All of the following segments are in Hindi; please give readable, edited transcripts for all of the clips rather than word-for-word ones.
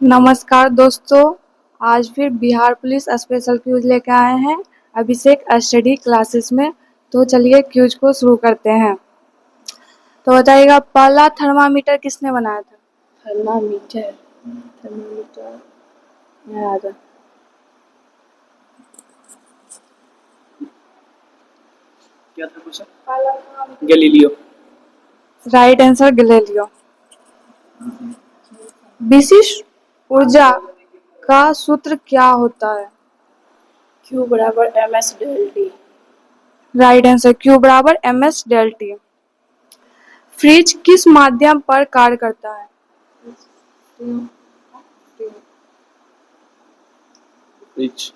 नमस्कार दोस्तों। आज फिर बिहार पुलिस स्पेशल क्यूज लेकर आए हैं अभिषेक स्टडी क्लासेस में। तो चलिए क्यूज को शुरू करते हैं। तो बताइएगा, पहला थर्मामीटर किसने बनाया था? थर्मामीटर याद है। क्या था question? Galileo. Right answer Galileo. विशिष्ट ऊर्जा का सूत्र क्या होता है? Q बराबर ms डेल्टी। राइट आंसर Q बराबर ms डेल्टी। फ्रिज किस माध्यम पर कार्य करता है? फ्रिज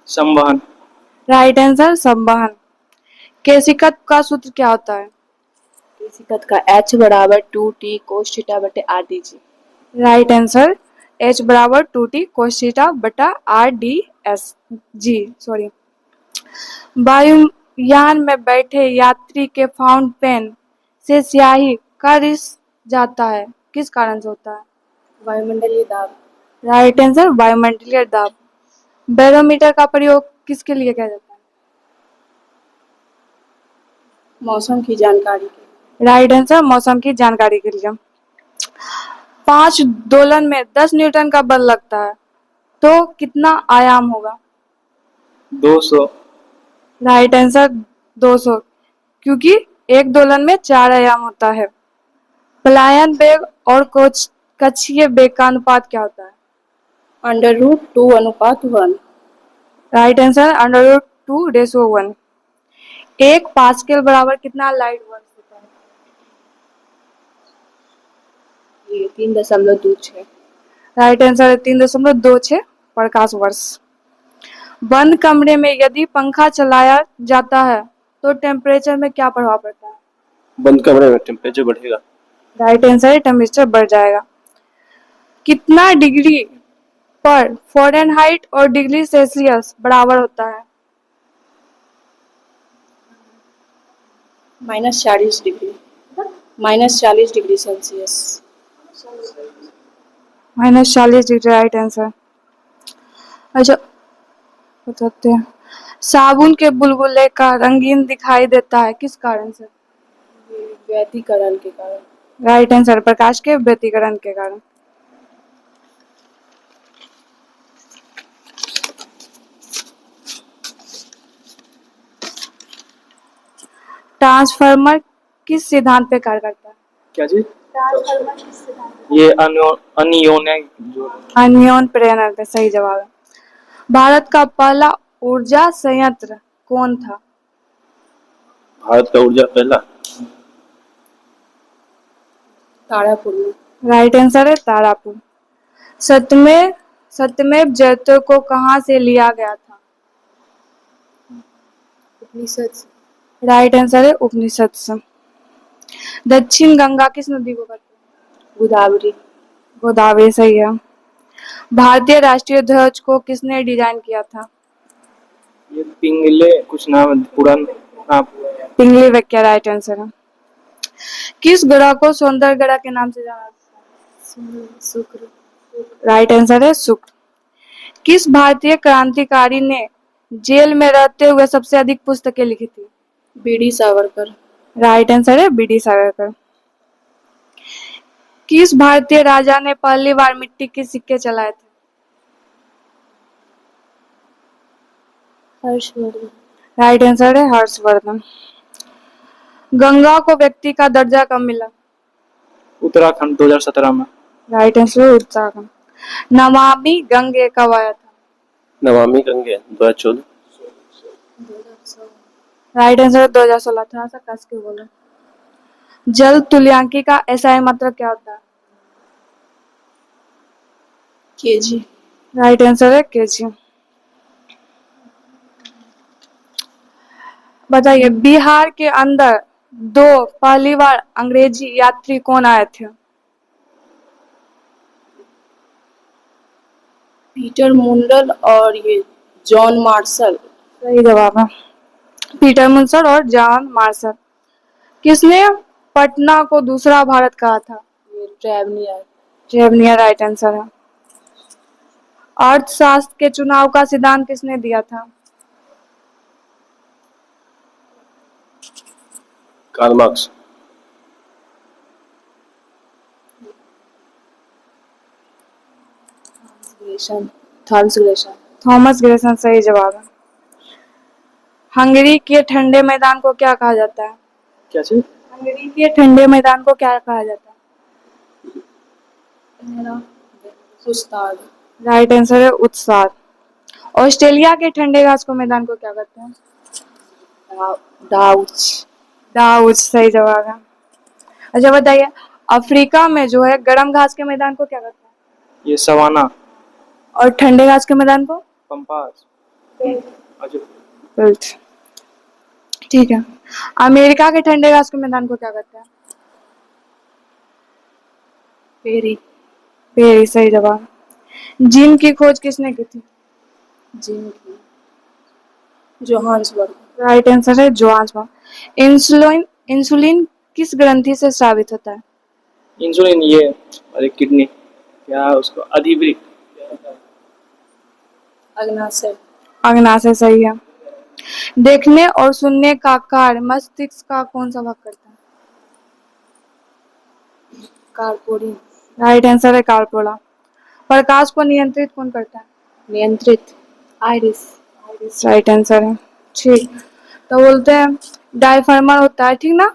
संवहन। राइट आंसर संवहन। केशिकत का सूत्र क्या होता है? केशिकत का H बराबर 2t cos थीटा बटे RDG। राइट आंसर H बराबर 2t cos थीटा बटा RDS जी सॉरी। वायुयान में बैठे यात्री के फाउंट पेन से स्याही का रिस जाता है, किस कारण से होता है? वायुमंडलीय दाब। राइट आंसर वायुमंडलीय दाब। बैरोमीटर का प्रयोग किसके लिए किया जाता है? मौसम की जानकारी के। राइट आंसर मौसम की जानकारी के लिए। 5 दोलन में 10 न्यूटन का बल लगता है तो कितना आयाम होगा? 200। राइट आंसर 200, क्योंकि एक दोलन में 4 आयाम होता है। पलायन वेग और कक्षीय वेग का अनुपात क्या होता है? √2:1। Right answer √2:1। 1 पास्कल बराबर कितना लाइट वर्ष होता है? ये 3.26। राइट आंसर 3.26 प्रकाश वर्ष। बंद कमरे में यदि पंखा चलाया जाता है तो टेम्परेचर में क्या प्रभाव पड़ता है? बंद कमरे में टेम्परेचर बढ़ेगा। राइट आंसर टेम्परेचर बढ़ जाएगा। कितना डिग्री पर फ़ारेनहाइट और डिग्री सेल्सियस बराबर होता है? -40 degree. -40 degree Celsius. -40 degree right answer. अच्छा बताते हैं, साबुन के बुलबुले का रंगीन दिखाई देता है किस कारण से? व्यतिकरण के कारण। राइट आंसर प्रकाश के व्यतिकरण के कारण। ट्रांसफार्मर किस सिद्धांत पे कार्य करता है? क्या जी? ट्रांसफार्मर किस सिद्धांत ये अनियन प्रेरणा पे सही जवाब है। भारत का पहला ऊर्जा संयंत्र कौन था? भारत का ऊर्जा पहला तारापुर में। राइट आंसर है तारापुर। सत्यमेव जयते को कहाँ से लिया गया था? उपनिषद। राइट आंसर है उपनिषद से। दक्षिण गंगा किस नदी को कहते हैं? गोदावरी। गोदावरी सही है। भारतीय राष्ट्रीय ध्वज को किसने डिजाइन किया था? ये पिंगले कुछ नाम पुरान। हाँ। पिंगली वेंकैया राइट आंसर है। किस ग्रह को सौंदर्य ग्रह के नाम से जाना जाता है? शुक्र। राइट आंसर है शुक्र। किस भारतीय क्रांतिकारी ने जेल में रहते हुए सबसे अधिक पुस्तकें लिखी थी? बीडी सावरकर। राइट आंसर है बीडी सावरकर। किस भारतीय राजा ने पहली बार मिट्टी के सिक्के चलाए थे? हर्षवर्धन। राइट आंसर है हर्षवर्धन। गंगा को व्यक्ति का दर्जा कब मिला? उत्तराखंड 2017 में। राइट आंसर है उत्तराखंड। नमामि गंगे कब आया था? नमामि गंगे 2014। Right answer 2016। थोड़ा सा कस के बोलो। जल तुल्यांकी का एसआई मतलब क्या होता है? केजी। राइट आंसर है केजी। बताइए, बिहार के अंदर दो पहली बार अंग्रेजी यात्री कौन आए थे? पीटर मुंडल और ये जॉन मार्शल। सही जवाब है पीटर मुंसल और जॉन मार्शल। किसने पटना को दूसरा भारत कहा था? ये ट्रेवनियर। ट्रेवनियर राइट आंसर है। अर्थशास्त्र के चुनाव का सिद्धांत किसने दिया था? Karl Marx. Thomas Gresham. Thomas Gresham सही जवाब है। हंगरी के ठंडे मैदान को क्या कहा जाता है? क्या चीज? हंगरी के ठंडे मैदान को क्या कहा जाता है? सुस्ताद। राइट आंसर है उत्साह। ऑस्ट्रेलिया के ठंडे घास को मैदान को क्या कहते हैं? डाउच। डाउच सही जवाब है। अच्छा बताइए, अफ्रीका में जो है गर्म घास के मैदान को क्या कहते हैं? ये सवाना। और ठंडे घास के मैदान को? पंपास। बिल्ट। ठीक है। अमेरिका के ठंडे घास के मैदान को क्या कहते हैं? पेरी। पेरी सही जवाब। जिंक की खोज किसने की थी? जिंक। जोहान्सबर्ग। राइट आंसर है जोहान्सबर्ग। इंसुलिन इंसुलिन किस ग्रंथि से स्रावित होता है? इंसुलिन ये अरे किडनी क्या उसको अधिवृक्क। अग्नाशय। अग्नाशय सही है। देखने और सुनने का कार्य मस्तिष्क का कौन सा भाग करता है? कार्पोरी। राइट आंसर है कार्पोरा। प्रकाश को नियंत्रित कौन करता है? नियंत्रित आइरिस। राइट आंसर है। ठीक। तो बोलते हैं डायफ्रामा होता है, ठीक ना?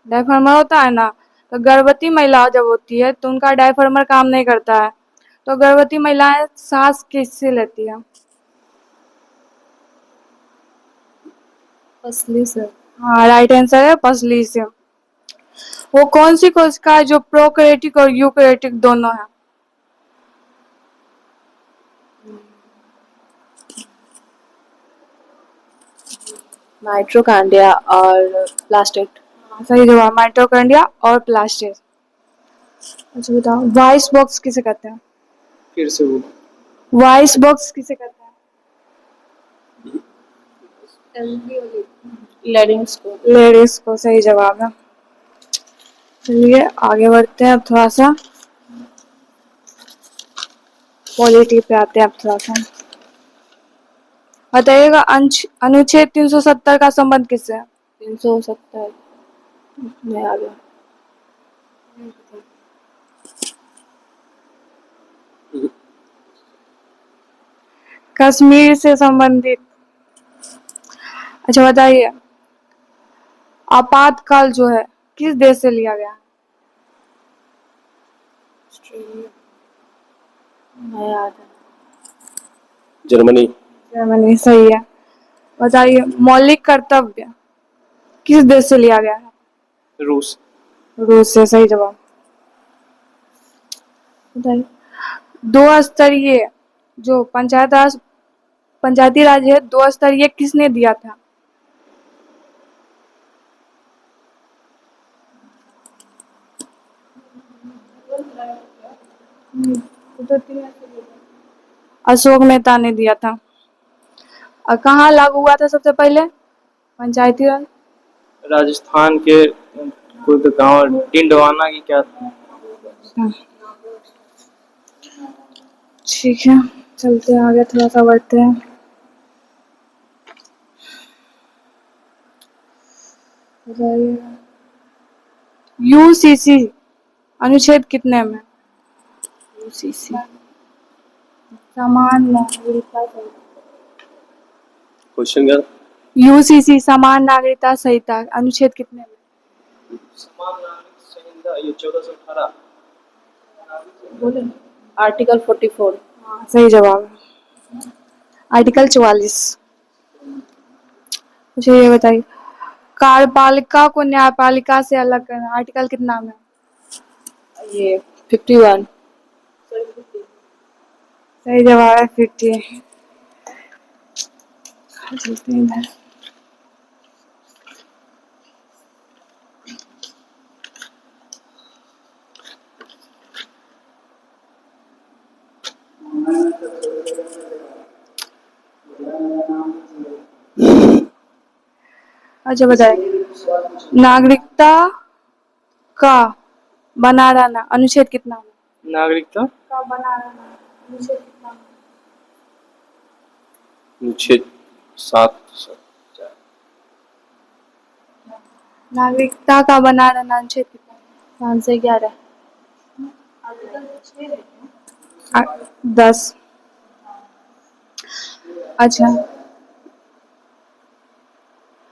डायफ्रामा होता है ना, तो गर्भवती महिला जब होती है तो उनका डायफ्रामा काम नहीं करता है, तो गर्भवती महिलाएं सांस किससे लेती है? पसली से। हाँ राइट आंसर है पसली से। वो कौन सी कोशिका है जो प्रोकैरियोटिक और यूकैरियोटिक दोनों है? माइटोकॉन्ड्रिया और प्लास्टेट। सही जवाब, माइटोकॉन्ड्रिया और प्लास्टिड। अच्छा बताओ, वॉइस बॉक्स किसे कहते हैं? फिर से वो वॉइस बॉक्स किसे कहते हैं? लेरिंग्स को। लेडीज को सही जवाब है। चलिए आगे बढ़ते हैं, अब थोड़ा सा पॉलिटी पे आते हैं, अब थोड़ा सा बताइएगा। अनुच्छेद 370 का संबंध किससे है? 370 में आ गया। कश्मीर से संबंधित। अच्छा बताइए, आपातकाल जो है किस देश से लिया गया? जर्मनी। जर्मनी सही है। बताइए, मौलिक कर्तव्य किस देश से लिया गया है? रूस। रूस से सही जवाब। बताइए, दो स्तरीय जो पंचायती राज है, दो स्तरीय किसने दिया था? अशोक मेहता ने दिया था। और कहाँ लागू हुआ था सबसे पहले पंचायती राज? राजस्थान के कोई तो गाँव डिंडवाना की क्या था? ठीक है, चलते हैं आगे, थोड़ा सा बढ़ते हैं। यूसीसी अनुच्छेद कितने में? यूसीसी समान नागरिकता संहिता। क्वेश्चन क्या? यूसीसी समान नागरिकता संहिता अनुच्छेद कितने में? समान नागरिक संहिता ये 1418। बोले आर्टिकल 44। हाँ सही जवाब है, आर्टिकल 44। मुझे ये बताइए, कार्यपालिका को न्यायपालिका से अलग करना आर्टिकल कितना में? ये 51। सही जवाब है 50। चलते हैं इधर। अच्छा बताइए, नागरिकता का बना रहना अनुच्छेद कितना में? नागरिकता का बना रहना अनुच्छेद कितना में? अनुच्छेद 7। नागरिकता का बनाना अनुच्छेद कितना? 5 से 11। 10। अच्छा,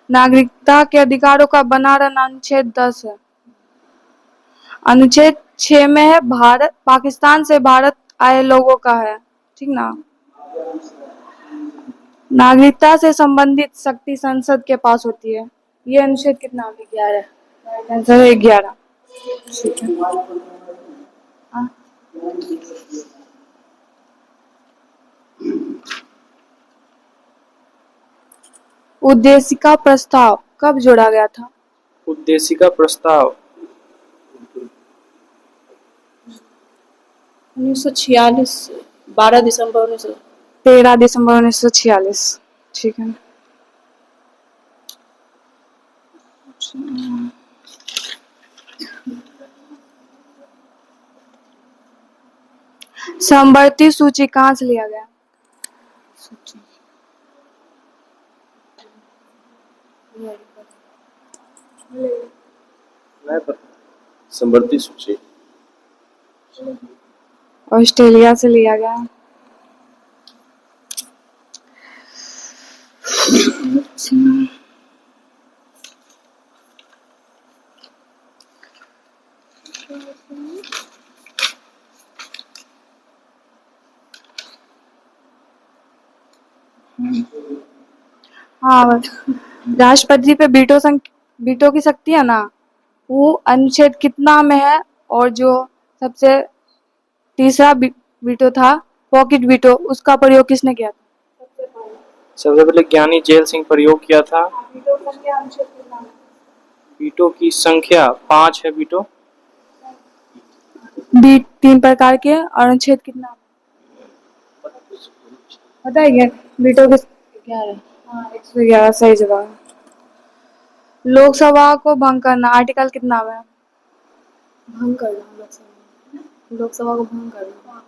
नागरिकता के अधिकारों का बनाना अनुच्छेद 10 है। अनुच्छेद 6 में है भारत पाकिस्तान से भारत आए लोगों का है, ठीक ना। नागरिकता से संबंधित शक्ति संसद के पास होती है। ये अनुच्छेद कितना? 11। आंसर है 11। ठीक है। हाँ। उद्देशिका प्रस्ताव कब जोड़ा गया था? उद्देशिका प्रस्ताव 1946। 12 दिसंबर 1900। 13 दिसंबर 1946। ठीक है। समवर्ती सूची कहाँ से लिया गया? नहीं पता। समवर्ती सूची ऑस्ट्रेलिया से लिया गया। हाँ, राष्ट्रपति पे बीटो की शक्ति है ना, वो अनुच्छेद कितना में है? और जो सबसे तीसरा बीटो था, पॉकेट बीटो, उसका प्रयोग किसने किया था? सबसे पहले ज्ञानी जेल सिंह प्रयोग किया था। बीटों की संख्या 5 है। बीटो बीट 3 प्रकार के, और अनुच्छेद कितना पता है क्या? बीटो के 11। हाँ, 111 सही जवाब। लोकसभा को भंग करना आर्टिकल कितना में? भंग करना लोकसभा को भंग करना।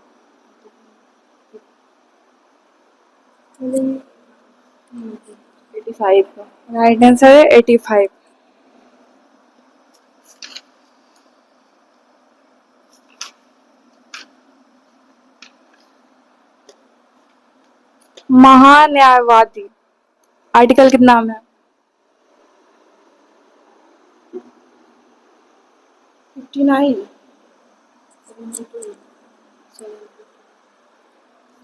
85 का। राइट आंसर है 85। महान्यायवादी आर्टिकल कितना में? 59।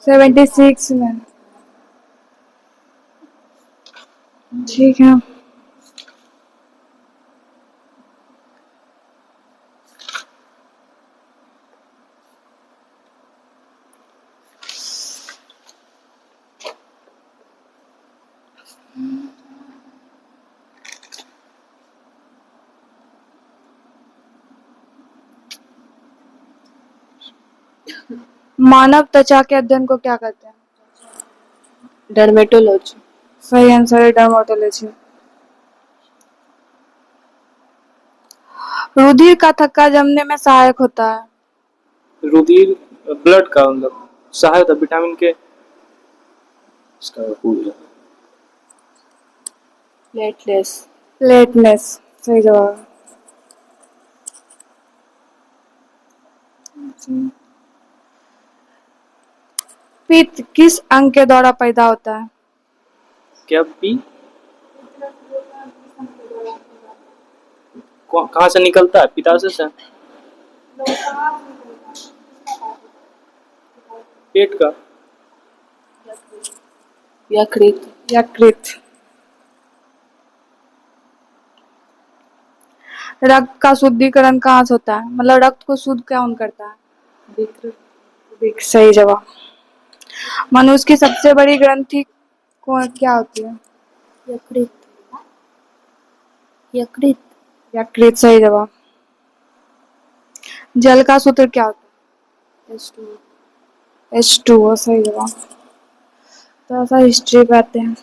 76 में। ठीक है। मानव त्वचा के अध्ययन को क्या कहते हैं? डर्मेटोलॉजी। सही आंसर है डर्मेटोलॉजी। रुधिर का थक्का जमने में सहायक होता है। रुधिर ब्लड का मतलब सहायता विटामिन के इसका प्लेटलेस। सही जवाब। पित्त किस अंग के द्वारा पैदा होता है? क्या पी कहाँ से निकलता है? पिताशय से। पेट का। यकृत। रक्त का शुद्धिकरण कहाँ से होता है? मतलब रक्त को शुद्ध कौन करता है? वृक्क। सही जवाब। मनुष्य की सबसे बड़ी ग्रंथि क्या होती है? यकृत। सही जवाब। जल का सूत्र क्या होता है? H2O। सही जवाब। तो ऐसा हिस्ट्री पे आते हैं।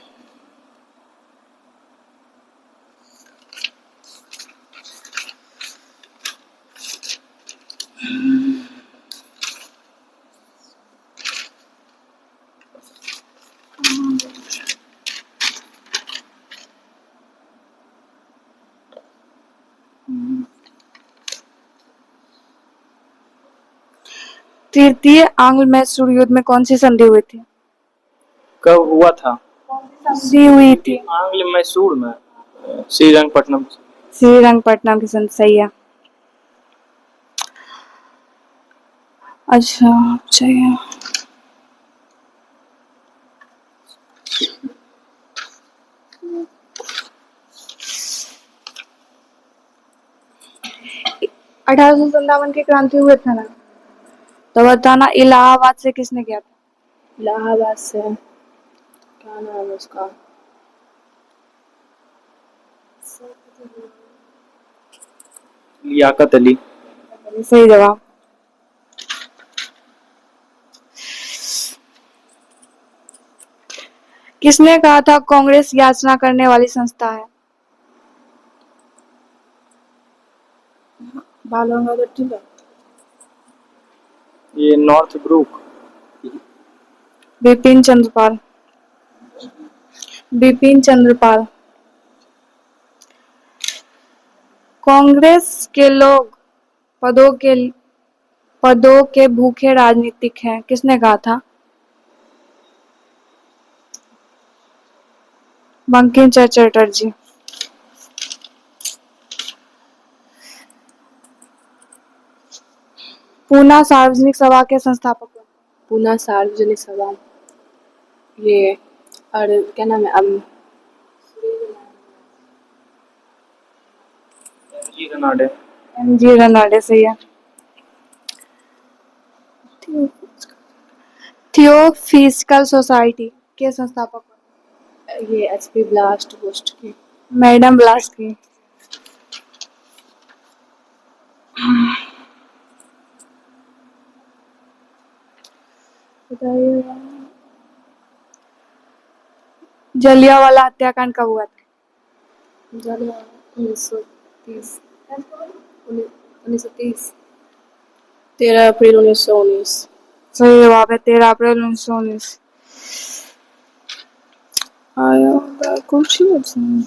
तृतीय आंग्ल मैसूर युद्ध में कौन सी संधि हुई थी? कब हुआ था? संधि हुई थी आंग्ल मैसूर में श्रीरंगपट्टनम। श्रीरंगपट्टनम की संधि, सही है। अच्छा चाहिए। अठारह सौ संतावन की क्रांति हुए थे ना, तो बताना इलाहाबाद से किसने किया था? इलाहाबाद से क्या नाम है उसका? लियाकत अली। सही जवाब। किसने कहा था कांग्रेस याचना करने वाली संस्था है? बाल गंगाधर तिलक। ये नॉर्थ ब्रुक। बिपिन चंद्रपाल। बिपिन चंद्रपाल। कांग्रेस के लोग पदों के भूखे राजनीतिक हैं, किसने कहा था? बंकिम चंद्र चटर्जी। पूना सार्वजनिक सभा के संस्थापक कौन? पूना सार्वजनिक सभा, ये और क्या नाम है जी रनाडे। जी रनाडे, सही है। थियोफिजिकल सोसाइटी के संस्थापक कौन? ये एचपी ब्लास्ट पोस्ट की मैडम ब्लास्की। जलियांवाला हत्याकांड कब हुआ था? 1930 1930 13 अप्रैल 1919। सही जवाब है, 13 अप्रैल 1919। आया कुछ नहीं।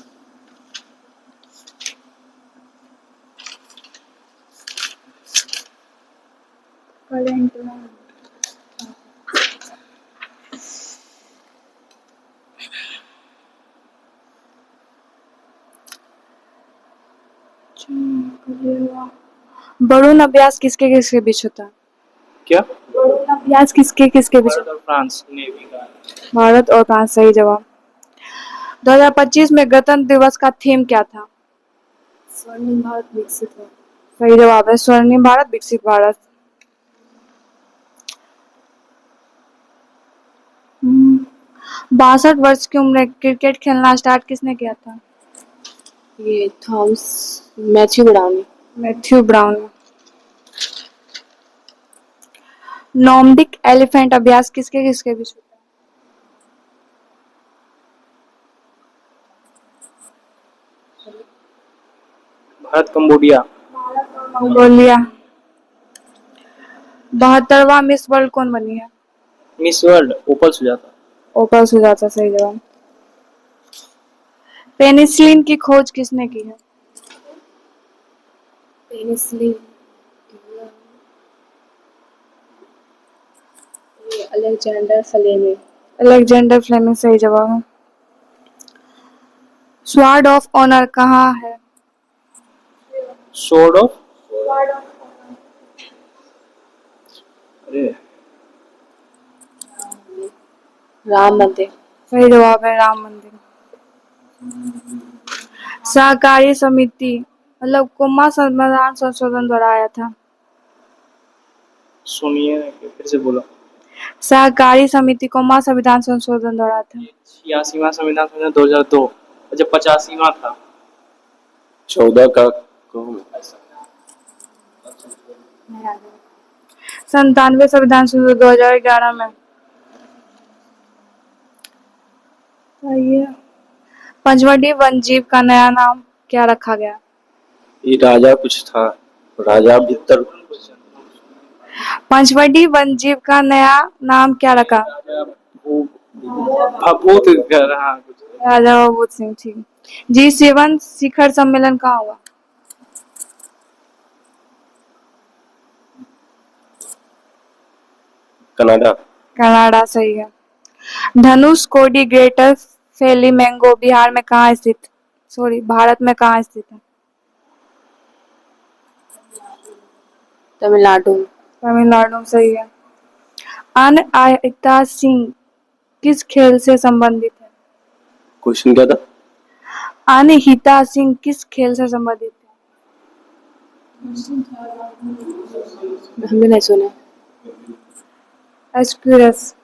बरून अभ्यास किसके किसके बीच होता है? क्या? बरून अभ्यास किसके किसके बीच? भारत और फ्रांस नेवी का। भारत और फ्रांस, सही जवाब। 2025 में गणतंत्र दिवस का थीम क्या था? स्वर्णिम भारत विकसित हो। सही जवाब है, स्वर्णिम भारत विकसित भारत। 62 वर्ष की उम्र में क्रिकेट खेलना स्टार्ट किसने किया था? ये Matthew Brownie. Matthew Brown. Nordic Elephant अभ्यास किसके किसके बीच होता है? भारत कंबोडिया। मंगोलिया। 72वां मिस वर्ल्ड कौन बनी है? Miss World Opal Suchata. Opal Suchata, सही जवाब। पेनिसिलिन की खोज किसने की है? पेनिसिलिन ये अलेक्जेंडर फ्लेमिंग। अलेक्जेंडर फ्लेमिंग, सही जवाब है। स्वॉर्ड ऑफ ऑनर कहाँ है? स्वॉर्ड ऑफ, अरे राम मंदिर। सही जवाब है, राम मंदिर। सहकारी समिति मतलब कोमा संविधान संशोधन द्वारा आया था? सुनिए फिर से बोलो। सहकारी समिति कोमा संविधान संशोधन द्वारा आया था? 86वां संविधान संशोधन 2002। अच्छा 85वां था। 14 का कौन? 97 संविधान संशोधन 2011 में। पंचवटी वन जीव का नया नाम क्या रखा गया? ये राजा कुछ था, राजा भीतर। पंचवटी वन जीव का नया नाम क्या रखा? भूत घर, हाँ कुछ। राजा भूत सिंह, ठीक। G7 शिखर सम्मेलन कहाँ हुआ? कनाडा। कनाडा सही है। धनुष कोडी ग्रेटर फ्लेमिंगो बिहार में कहाँ स्थित, सॉरी भारत में कहाँ स्थित है? तमिलनाडु। तमिलनाडु सही है। अनअहिता सिंह किस खेल से संबंधित है? क्वेश्चन क्या था? अनहिता सिंह किस खेल से संबंधित है? हमने नहीं सुना। एस्क्यूरस।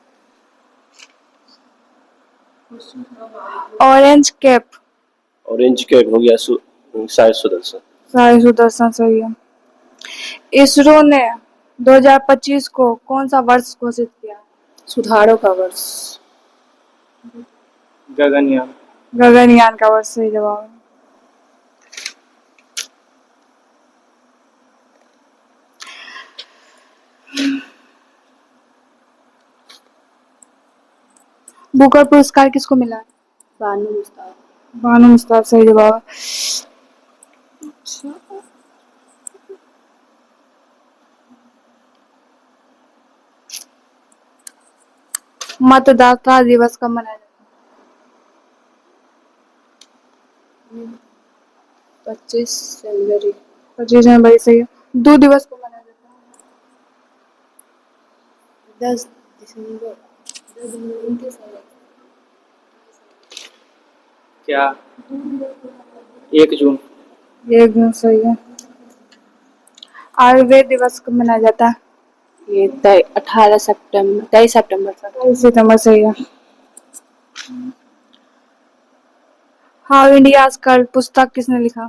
Orange cap. ऑरेंज कैप हो गया साई सुदर्शन। साई सुदर्शन सही है। इसरो ने 2025 को कौन सा वर्ष घोषित किया? सुधारों का वर्ष। गगनयान। गगनयान का वर्ष सही जवाब है। बुकर पुरस्कार किसको मिला है? बानू मुस्ताक। बानू मुस्ताक सही जवाब है। मतदाता दिवस कब मनाया जाता है? 25 जनवरी। 25 जनवरी सही है। दो दिवस को मनाया जाता है? 10 दिसंबर। 10 जनवरी उनके साथ। क्या? 1 जून। 1 जून सही है। आयुर्वेद दिवस कब मनाया जाता है? ये 23 सितंबर। 23 सितंबर सही है। हाउ इंडिया कर्ल्ड पुस्तक किसने लिखा?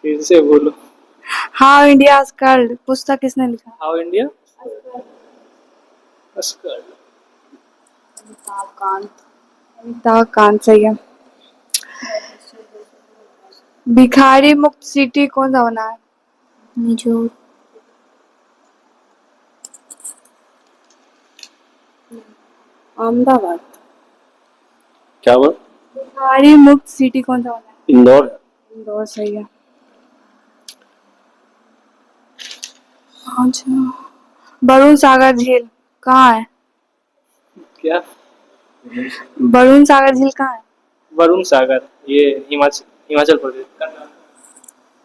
फिर से बोलो। हाउ इंडिया कर्ल्ड पुस्तक किसने लिखा? How India Oscar. Amitabh Kant सही है। भिखारी मुक्त सिटी कौन सा बना है? मिजोर। अहमदाबाद। क्या हुआ? भिखारी मुक्त सिटी कौन सा बना है? इंदौर। इंदौर सही है। अच्छा, वरुण सागर झील कहाँ है? क्या? वरुण सागर झील कहाँ है? वरुण सागर ये हिमाचल प्रदेश।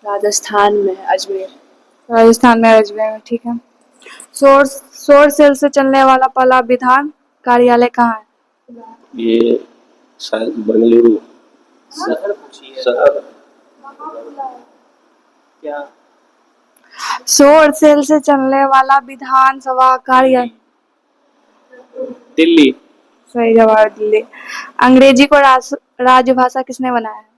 राजस्थान में अजमेर। राजस्थान में अजमेर में ठीक है। सौर सेल से चलने वाला पहला विधान कार्यालय कहाँ है? ये शायद बेंगलुरु। शहर। क्या? सौर सेल से चलने वाला विधानसभा कार्यालय दिल्ली। सही जवाब दिल्ली। अंग्रेजी को राजभाषा किसने बनाया है?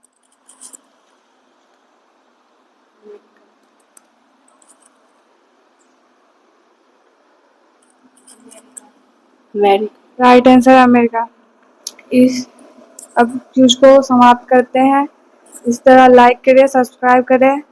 अमेरिका। Right answer America. इस अब क्यूज को समाप्त करते हैं। इस तरह लाइक करें, सब्सक्राइब करें